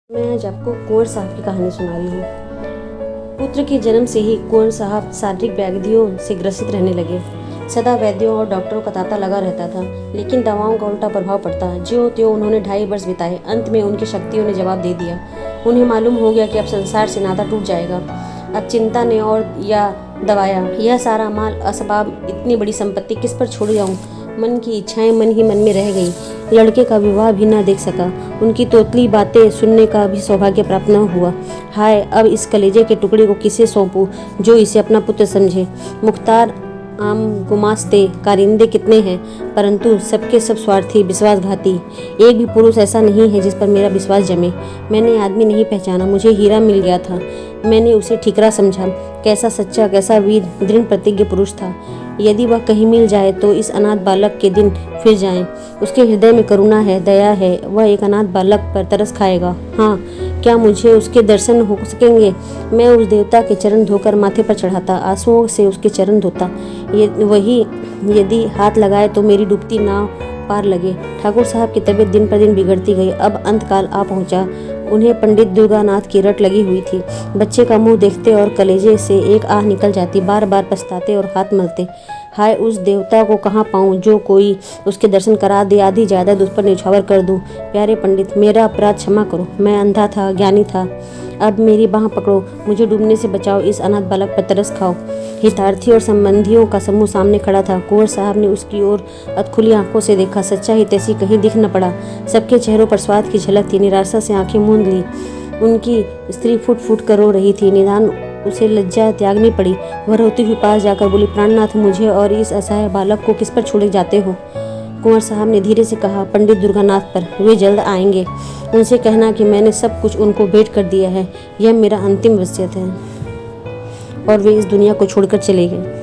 मैं आज आपको कुंवर साहब की कहानी सुना रही हूँ। पुत्र के जन्म से ही कुंवर साहब शारीरिक व्याधियों से ग्रसित रहने लगे। सदा वैद्यों और डॉक्टरों का तांता लगा रहता था, लेकिन दवाओं का उल्टा प्रभाव पड़ता। ज्यों त्यों उन्होंने 2.5 वर्ष बिताए। अंत में उनकी शक्तियों ने जवाब दे दिया। उन्हें मालूम हो गया कि अब संसार से नाता टूट जाएगा। अब चिंता ने और या दबाया, यह सारा माल असबाब, इतनी बड़ी संपत्ति किस पर छोड़ जाऊँ। मन की इच्छाएं मन ही मन में रह गई। लड़के का विवाह भी न देख सका। उनकी तोतली बातें सुनने का भी सौभाग्य प्राप्त न हुआ। हाय, अब इस कलेजे के टुकड़े को किसे सौंपूं जो इसे अपना पुत्र समझे। मुख्तार, आम, गुमास्ते, कारिंदे कितने हैं, परंतु सबके सब स्वार्थी, विश्वासघाती। एक भी पुरुष ऐसा नहीं है जिस पर मेरा विश्वास जमे। मैंने आदमी नहीं पहचाना, मुझे हीरा मिल गया था। मैंने उसे ठिकरा समझा। कैसा सच्चा, कैसा वीर, दृढ़ प्रतिज्ञ पुरुष था। यदि वह कहीं मिल जाए तो इस अनाथ बालक के दिन फिर जाएं। उसके हृदय में करुणा है, दया है। वह एक अनाथ बालक पर तरस खाएगा। हाँ, क्या मुझे उसके दर्शन हो सकेंगे? मैं उस देवता के चरण धोकर माथे पर चढ़ाता, आंसुओं से उसके चरण धोता। वही यदि हाथ लगाए तो मेरी डूबती नाव पार लगे। ठाकुर साहब की तबीयत दिन पर दिन बिगड़ती गई। अब अंतकाल आ पहुंचा। उन्हें पंडित दुर्गानाथ की रट लगी हुई थी। बच्चे का मुंह देखते और कलेजे से एक आह निकल जाती। बार बार पछताते और हाथ मलते। हाय, उस देवता को कहाँ पाऊँ जो कोई उसके दर्शन करा दे, आधी जायदाद उस पर न्यौछावर कर दूँ। प्यारे पंडित, मेरा अपराध क्षमा करो। मैं अंधा था, ज्ञानी था। अब मेरी बाह पकड़ो, मुझे डूबने से बचाओ। इस अनाथ बालक पर तरस खाओ। हितार्थी और संबंधियों का समूह सामने खड़ा था। कुंवर साहब ने उसकी ओर अधखुली आंखों से देखा। सच्चा ही तैसी कहीं दिख न पड़ा। सबके चेहरों पर स्वाद की झलक थी। निराशा से आंखें मूंद ली। उनकी स्त्री फुट फुट कर रो रही थी। निदान उसे लज्जा त्यागनी पड़ी। वह रोती हुई पास जाकर बोली, प्राणनाथ, मुझे और इस असहाय बालक को किस पर छोड़े जाते हो? कुंवर साहब ने धीरे से कहा, पंडित दुर्गानाथ पर। वे जल्द आएंगे। उनसे कहना कि मैंने सब कुछ उनको भेंट कर दिया है। यह मेरा अंतिम वसीयत है। और वे इस दुनिया को छोड़कर चले गए।